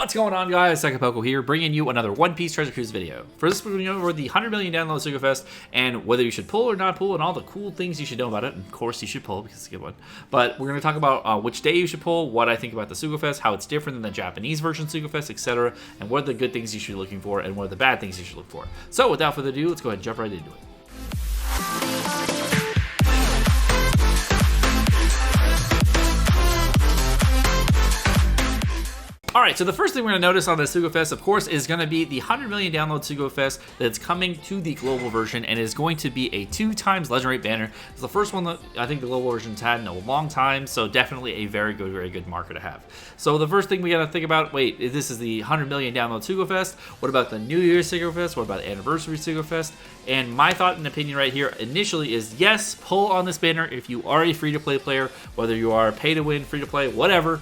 What's going on, guys? Sekapoko here, bringing you another One Piece Treasure Cruise video. For this, we're going over the 100 million download Sugofest and whether you should pull or not pull and all the cool things you should know about it. And of course, you should pull because it's a good one. But we're going to talk about which day you should pull, what I think about the Sugofest, how it's different than the Japanese version Sugofest, etc. And what are the good things you should be looking for and what are the bad things you should look for. So without further ado, let's go ahead and jump right into it. Alright, so the first thing we're going to notice on the Sugofest, of course, is going to be the 100 million download Sugofest that's coming to the global version, and it is going to be a 2x Legend Rate banner. It's the first one that I think the global version's had in a long time, so definitely a very good marker to have. So the first thing we got to think about, wait, this is the 100 million download Sugofest. What about the New Year's Sugofest? What about the Anniversary Sugofest? And my thought and opinion right here initially is yes, pull on this banner if you are a free-to-play player, whether you are pay-to-win, free-to-play, whatever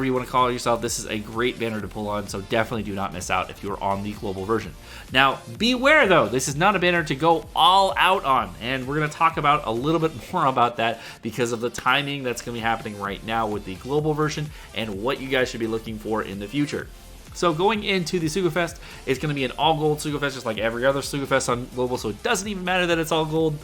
you want to call yourself. This is a great banner to pull on, so definitely do not miss out if you're on the global version. Now, beware though, this is not a banner to go all out on, and we're going to talk about a little bit more about that because of the timing that's going to be happening right now with the global version and what you guys should be looking for in the future. So going into the Sugofest, it's going to be an all gold Sugofest, just like every other Sugofest on global, so it doesn't even matter that it's all gold.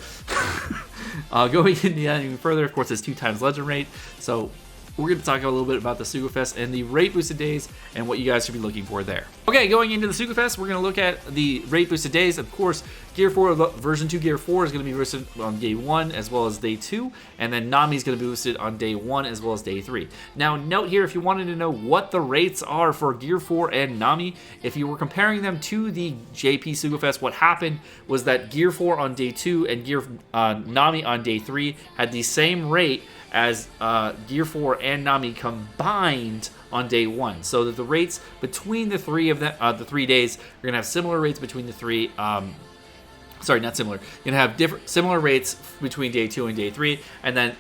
Going into even further, of course, it's 2x Legend Rate, so we're going to talk a little bit about the Sugofest and the rate boosted days and what you guys should be looking for there. Okay, going into the Sugofest, we're going to look at the rate boosted days. Of course, Gear 4, version 2 Gear 4 is going to be boosted on day 1 as well as day 2, and then Nami is going to be boosted on day 1 as well as day 3. Now, note here, if you wanted to know what the rates are for Gear 4 and Nami, if you were comparing them to the JP Sugofest, what happened was that Gear 4 on day 2 and Gear Nami on day 3 had the same rate as Gear 4 and Nami combined on day 1, so that the rates between the three of them, the 3 days, you're gonna have similar rates between the three. Sorry, not similar. You're gonna have similar rates between day 2 and day 3, and then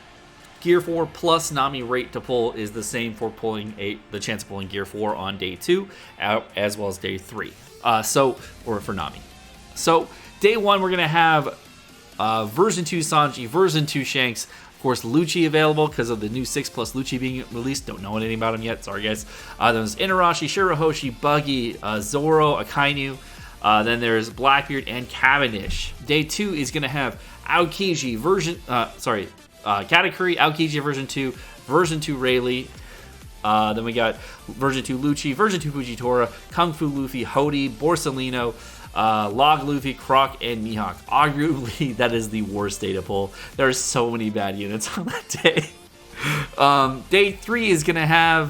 Gear 4 plus Nami rate to pull is the same for pulling the chance of pulling Gear 4 on day 2, as well as day 3. Or for Nami. So day 1, we're gonna have version 2 Sanji, version 2 Shanks. Of course, Lucci available because of the new 6 plus Lucci being released. Don't know anything about him yet. Sorry, guys. There's Inarashi, Shirahoshi, Buggy, Zoro, Akainu. Then there's Blackbeard and Cavendish. Day 2 is going to have Aokiji, Katakuri, Aokiji version 2, version 2 Rayleigh. Then we got version 2 Lucci, version 2 Fujitora, Kung Fu Luffy, Hody, Borsalino, Log Luffy, Croc, and Mihawk. Arguably, that is the worst day to pull. There are so many bad units on that day. Day 3 is going to have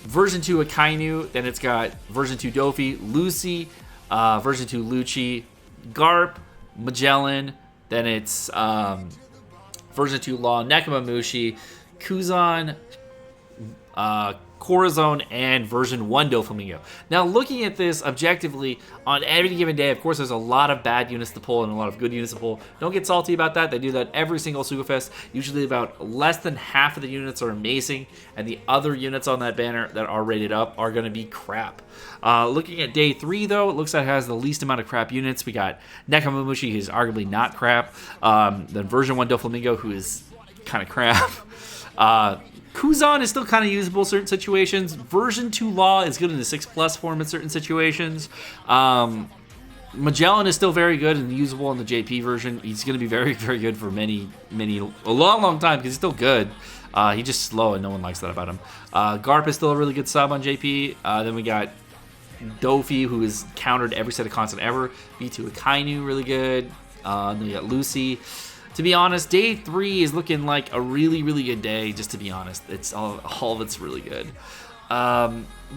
version 2 Akainu, then it's got version 2 Dofi, Lucy, version 2 Lucci, Garp, Magellan, then it's version 2 Law, Nekomamushi, Kuzan, Corazon, and version 1 Doflamingo. Now, looking at this objectively, on any given day, of course, there's a lot of bad units to pull and a lot of good units to pull. Don't get salty about that. They do that every single Sugofest. Usually about less than half of the units are amazing, and the other units on that banner that are rated up are going to be crap. Looking at day 3, though, it looks like it has the least amount of crap units. We got Nekomamushi, who's arguably not crap. Then version 1 Doflamingo, who is kind of crap. Kuzan is still kind of usable in certain situations. Version 2 Law is good in the 6+ form in certain situations. Magellan is still very good and usable in the JP version. He's going to be very good for a long time because he's still good. He's just slow and no one likes that about him. Garp is still a really good sub on JP. Then we got Dofi, who is countered every set of constant ever. V2 Akainu, really good. Then we got Lucy. To be honest, day 3 is looking like a really good day, just to be honest. It's all of it's really good.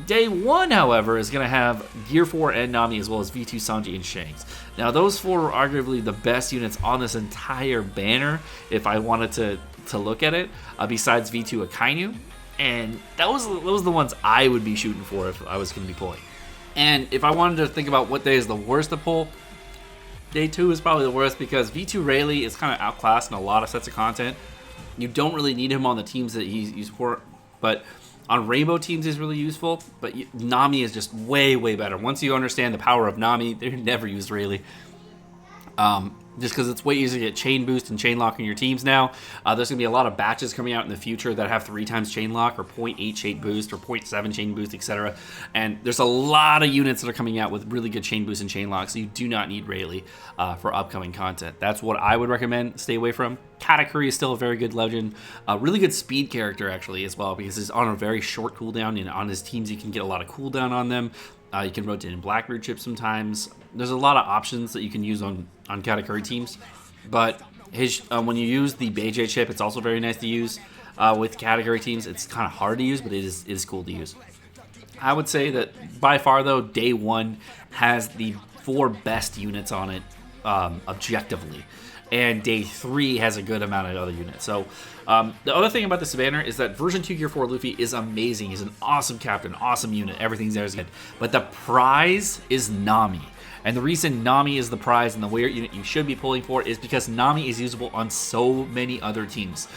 Day 1, however, is going to have Gear 4 and Nami, as well as V2 Sanji and Shanks. Now, those 4 are arguably the best units on this entire banner, if I wanted to look at it, besides V2 Akainu. And those are the ones I would be shooting for if I was going to be pulling. And if I wanted to think about what day is the worst to pull, day 2 is probably the worst because V2 Rayleigh is kind of outclassed in a lot of sets of content. You don't really need him on the teams that he's used for, but on Rainbow teams he's really useful. But Nami is just way better. Once you understand the power of Nami, they never use Rayleigh. just because it's way easier to get chain boost and chain lock in your teams now. There's going to be a lot of batches coming out in the future that have 3 times chain lock or 0.8 chain boost or 0.7 chain boost, etc. And there's a lot of units that are coming out with really good chain boost and chain lock, so you do not need Rayleigh for upcoming content. That's what I would recommend. Stay away from. Katakuri is still a very good legend. A really good speed character, actually, as well, because he's on a very short cooldown, and on his teams you can get a lot of cooldown on them. You can rotate in Blackroot chips sometimes. There's a lot of options that you can use on Katakuri teams. But his when you use the Beijing chip, it's also very nice to use with Katakuri teams. It's kind of hard to use, but it is cool to use. I would say that by far, though, Day 1 has the 4 best units on it objectively. And Day 3 has a good amount of other units. So the other thing about this banner is that version 2 Gear 4 Luffy is amazing. He's an awesome captain, awesome unit. Everything's there is good. But the prize is Nami. And the reason Nami is the prize and the weird unit you should be pulling for is because Nami is usable on so many other teams.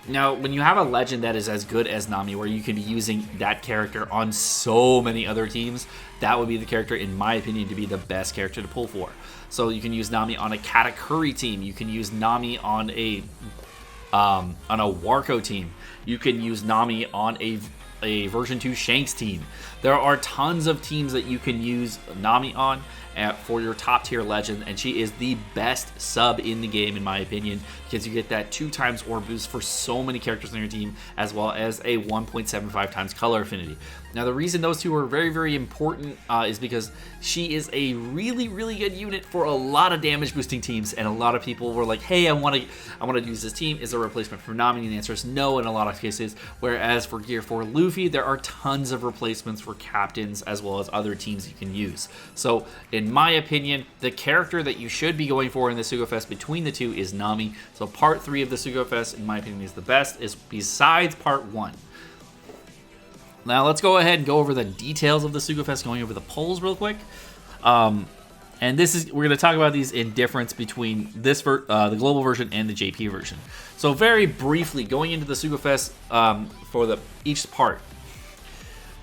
Now, when you have a legend that is as good as Nami, where you can be using that character on so many other teams, that would be the character, in my opinion, to be the best character to pull for. So you can use Nami on a Katakuri team. You can use Nami on a Warco team. You can use Nami on a version 2 Shanks team. There are tons of teams that you can use Nami on for your top tier legend, and she is the best sub in the game, in my opinion, because you get that 2 times orb boost for so many characters on your team, as well as a 1.75 times color affinity. Now, the reason those two are very, very important is because she is a really, really good unit for a lot of damage boosting teams, and a lot of people were like, hey, I want to use this team. Is a replacement for Nami? And the answer is no in a lot of cases, whereas for Gear 4 Luffy, there are tons of replacements for captains as well as other teams you can use. So, in my opinion, the character that you should be going for in the Sugofest between the two is Nami. So part 3 of the Sugofest, in my opinion, is the best, is besides part 1. Now let's go ahead and go over the details of the Sugofest, going over the polls real quick. And we're going to talk about these in difference between this the global version and the JP version. So very briefly, going into the Sugofest for each part.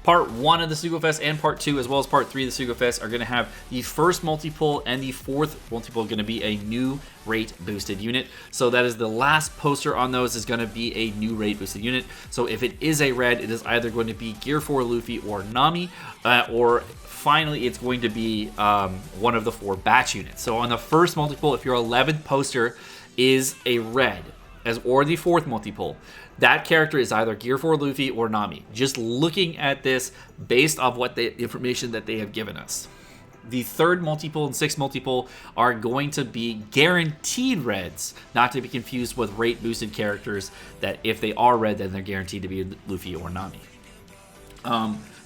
Part 1 of the Sugofest and Part 2, as well as Part 3 of the Sugofest, are going to have the first multi-pull and the fourth multi-pull going to be a new rate boosted unit. So that is the last poster on those is going to be a new rate boosted unit. So if it is a red, it is either going to be Gear 4 Luffy or Nami, or finally it's going to be one of the 4 batch units. So on the first multi-pull, if your 11th poster is a red, or the 4th multi-pull, that character is either Gear 4 Luffy or Nami. Just looking at this based off what the information that they have given us. The 3rd multi-pull and 6th multi-pull are going to be guaranteed reds, not to be confused with rate boosted characters that if they are red, then they're guaranteed to be Luffy or Nami.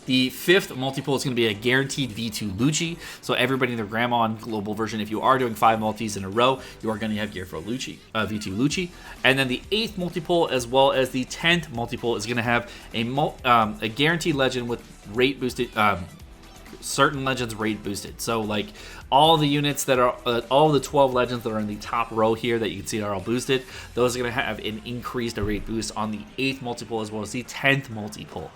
The 5th multi-pull is going to be a guaranteed V2 Lucci. So everybody in their grandma on global version, if you are doing 5 multis in a row, you are going to have Gear 4 Lucci, V2 Lucci. And then the 8th multi-pull, as well as the 10th multi-pull, is going to have a guaranteed legend with rate boosted, certain legends rate boosted. So like all the units that are, all the 12 legends that are in the top row here that you can see are all boosted, those are going to have an increased rate boost on the 8th multi-pull as well as the 10th multi-pull.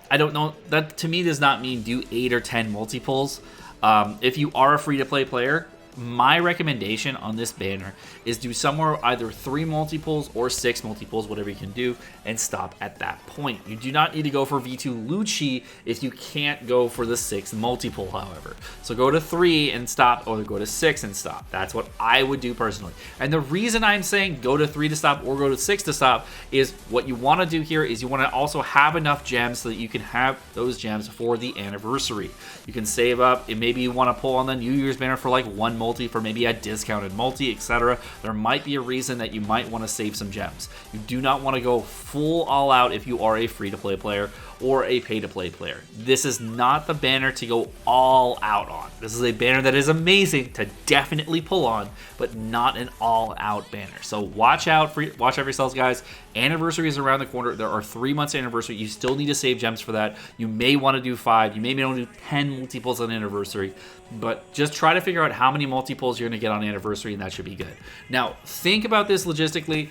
I don't know, that to me does not mean do 8 or 10 multi-pulls. If you are a free-to-play player, my recommendation on this banner is do somewhere either 3 multi-pulls or 6 multi-pulls, whatever you can do, and stop at that point. You do not need to go for V2 Lucci if you can't go for the 6th multi-pull, however. So go to 3 and stop, or go to 6 and stop. That's what I would do personally. And the reason I'm saying go to 3 to stop or go to 6 to stop is what you want to do here is you want to also have enough gems so that you can have those gems for the anniversary. You can save up, and maybe you want to pull on the New Year's banner for like 1 multi for maybe a discounted multi, etc. There might be a reason that you might want to save some gems. You do not want to go full all out if you are a free-to-play player or a pay-to-play player. This is not the banner to go all out on. This is a banner that is amazing to definitely pull on, but not an all-out banner. So watch out yourselves, guys. Anniversary is around the corner. There are 3 months anniversary. You still need to save gems for that. You may want to do 5. You may want to do 10 multi-pulls on anniversary, but just try to figure out how many multi-pulls you're going to get on anniversary, and that should be good. Now, think about this logistically.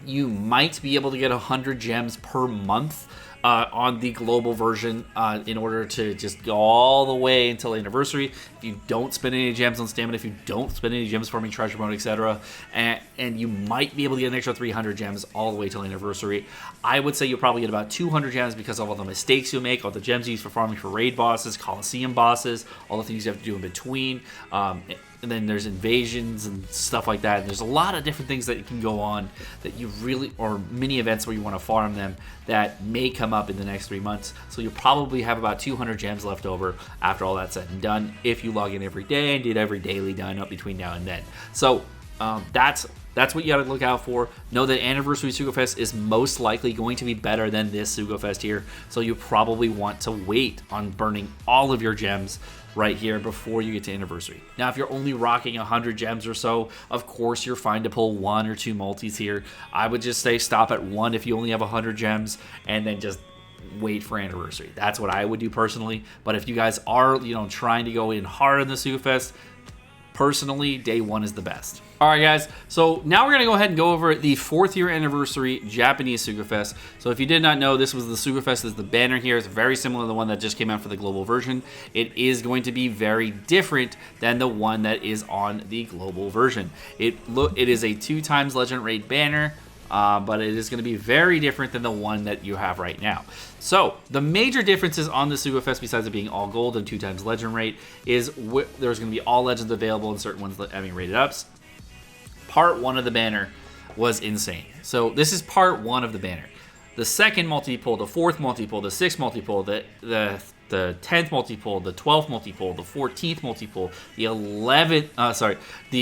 You might be able to get 100 gems per month on the global version in order to just go all the way until anniversary. If you don't spend any gems on stamina, if you don't spend any gems farming treasure mode, etc., and you might be able to get an extra 300 gems all the way till anniversary, I would say you'll probably get about 200 gems because of all the mistakes you'll make, all the gems you use for farming for raid bosses, Coliseum bosses, all the things you have to do in between. And then there's invasions and stuff like that. And there's a lot of different things that can go on that you really, or mini events where you want to farm them that may come up in the next 3 months. So you'll probably have about 200 gems left over after all that's said and done if you log in every day and did every daily done up between now and then. So that's what you got to look out for. Know that Anniversary Sugofest is most likely going to be better than this Sugofest here. So you probably want to wait on burning all of your gems right here before you get to Anniversary. Now, if you're only rocking 100 gems or so, of course you're fine to pull 1 or 2 multis here. I would just say stop at 1 if you only have 100 gems, and then just wait for Anniversary. That's what I would do personally. But if you guys are, trying to go in hard in the Sugofest, personally, day 1 is the best. All right, guys. So now we're going to go ahead and go over the 4th year anniversary Japanese Sugofest. So if you did not know, this was the Sugofest. Is the banner here. It's very similar to the one that just came out for the global version. It is going to be very different than the one that is on the global version. It is a 2x Legend Raid banner. But it is going to be very different than the one that you have right now. So the major differences on the Sugofest, besides it being all gold and 2x Legend Rate, is there's going to be all legends available and certain ones having rated ups. Part 1 of the banner was insane. So this is part 1 of the banner. The second multi-pull, the 4th multi-pull, the 6th multi-pull, the 10th multi-pull, the 12th multi-pull, the 14th multi-pull, the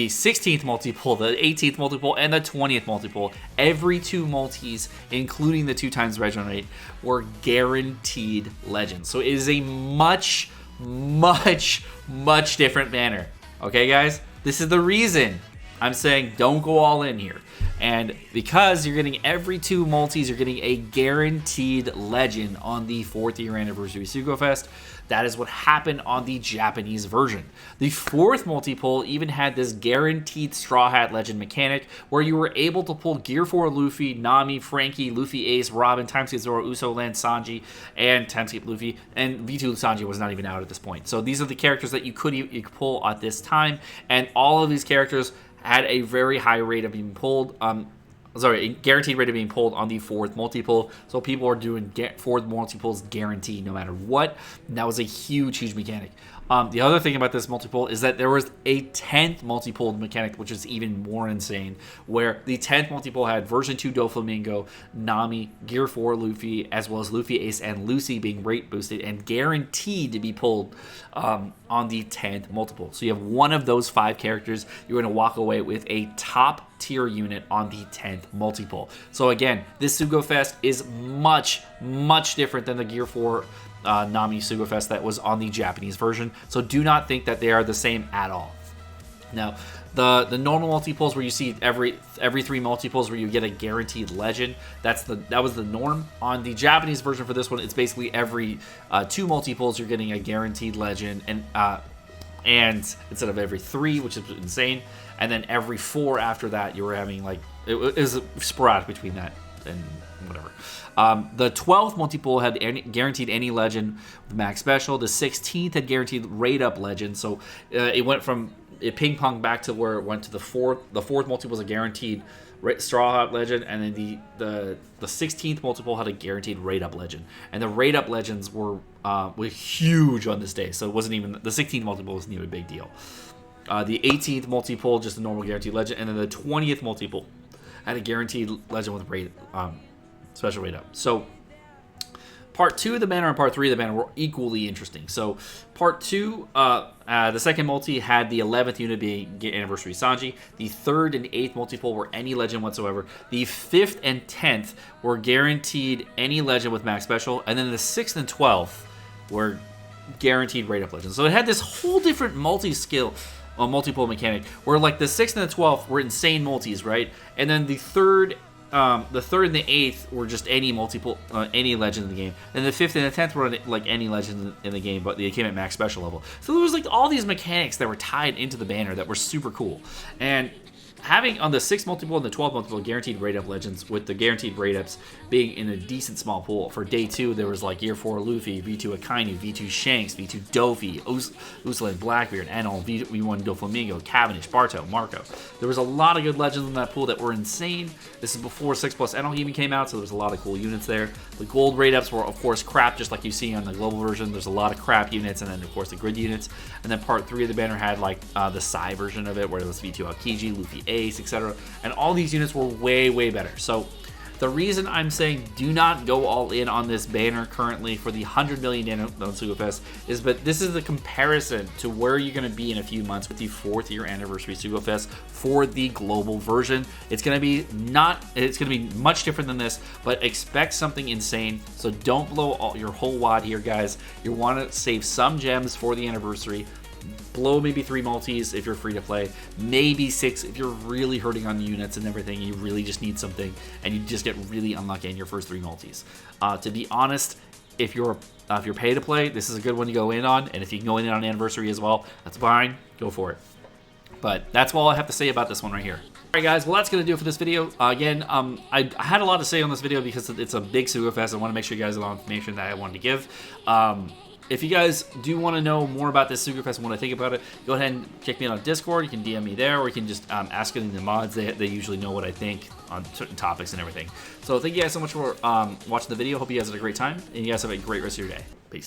16th multi-pull, the 18th multi-pull, and the 20th multi-pull. Every 2 multis, including the 2x Legend Rate, were guaranteed legends. So it is a much, much, much different banner. Okay, guys? This is the reason I'm saying don't go all in here. And because you're getting every 2 multis, you're getting a guaranteed legend on the 4th year anniversary Sugofest. That is what happened on the Japanese version. The 4th multi-pull even had this guaranteed Straw Hat legend mechanic where you were able to pull Gear 4 Luffy, Nami, Frankie, Luffy Ace, Robin, Timeskip Zoro, Uso, Lance, Sanji, and Timeskip Luffy. And V2 Sanji was not even out at this point. So these are the characters that you could pull at this time. And all of these characters had a very high rate of being pulled. A guaranteed rate of being pulled on the 4th multi-pull. So people are doing 4th multi-pulls guaranteed no matter what. And that was a huge, huge mechanic. The other thing about this multi-pull is that there was a 10th multi-pull mechanic, which is even more insane, where the 10th multi-pull had version 2 Doflamingo, Nami, Gear 4 Luffy, as well as Luffy Ace and Lucy being rate boosted and guaranteed to be pulled on the 10th multi-pull. So you have one of those 5 characters. You're going to walk away with a top tier unit on the 10th multi-pull. So again, this Sugofest is much, much different than the Gear 4 Nami Sugofest that was on the Japanese version. So do not think that they are the same at all. Now, the normal multi-pulls where you see every 3 multi-pulls where you get a guaranteed legend, that was the norm. On the Japanese version for this one, it's basically every 2 multi-pulls you're getting a guaranteed legend, and instead of every 3, which is insane, and then every 4 after that you were having it was sporadic between that and whatever. The 12th multi-pull had guaranteed any legend with max special. The 16th had guaranteed rate up legend. So it ping-ponged back to where it went to the 4th. The 4th multi-pull was a guaranteed Straw Hat legend, and then the 16th multi-pull had a guaranteed rate up legend. And the rate up legends were huge on this day. So it wasn't even, the 16th multi-pull wasn't even a big deal. The 18th multi-pull, just a normal guaranteed legend, and then the 20th multi-pull had a guaranteed legend with rate special rate up. So part 2 of the banner and part 3 of the banner were equally interesting. So part 2, the second multi had the 11th unit being Anniversary Sanji. The 3rd and 8th multi-pull were any legend whatsoever. The 5th and 10th were guaranteed any legend with max special. And then the 6th and 12th were guaranteed rate up legends. So it had this whole different multi-pull mechanic where the 6th and the 12th were insane multis, right? And then the 3rd and the 8th were just any multiple, any legend in the game. And the 5th and the 10th were any legend in the game, but they came at max special level. So there was all these mechanics that were tied into the banner that were super cool. And having on the 6 multiple and the 12 multiple guaranteed rate up legends, with the guaranteed rate ups being in a decent small pool. For day 2, there was like Year 4 Luffy, V2 Akainu, V2 Shanks, V2 Dofi, Uslan Blackbeard, Enel, V1 Doflamingo, Cavendish, Barto, Marco. There was a lot of good legends in that pool that were insane. This is before 6+ Enel even came out, so there was a lot of cool units there. The gold rate ups were, of course, crap, just like you see on the global version. There's a lot of crap units, and then, of course, the grid units. And then part 3 of the banner had like the Psy version of it, where it was V2 Aokiji, Luffy Ace, etc. And all these units were way, way better. So the reason I'm saying do not go all in on this banner currently for the 100 million download Sugofest is, but this is the comparison to where you're going to be in a few months with the 4th year anniversary Sugofest for the global version. It's going to be much different than this, but expect something insane. So don't blow your whole wad here, guys. You want to save some gems for the anniversary. Blow maybe 3 multis if you're free to play, maybe 6 if you're really hurting on the units and everything. You really just need something, and you just get really unlucky in your first 3 multis. To be honest, if you're pay to play, this is a good one to go in on, and if you can go in on anniversary as well, that's fine. Go for it. But that's all I have to say about this one right here. Alright guys, well that's going to do it for this video. Again, I had a lot to say on this video because it's a big Sugofest. I want to make sure you guys have all the information that I wanted to give. If you guys do want to know more about this Sugofest and what I think about it, go ahead and check me out on Discord. You can DM me there, or you can just ask it in the mods. They usually know what I think on certain topics and everything. So thank you guys so much for watching the video. Hope you guys had a great time, and you guys have a great rest of your day. Peace.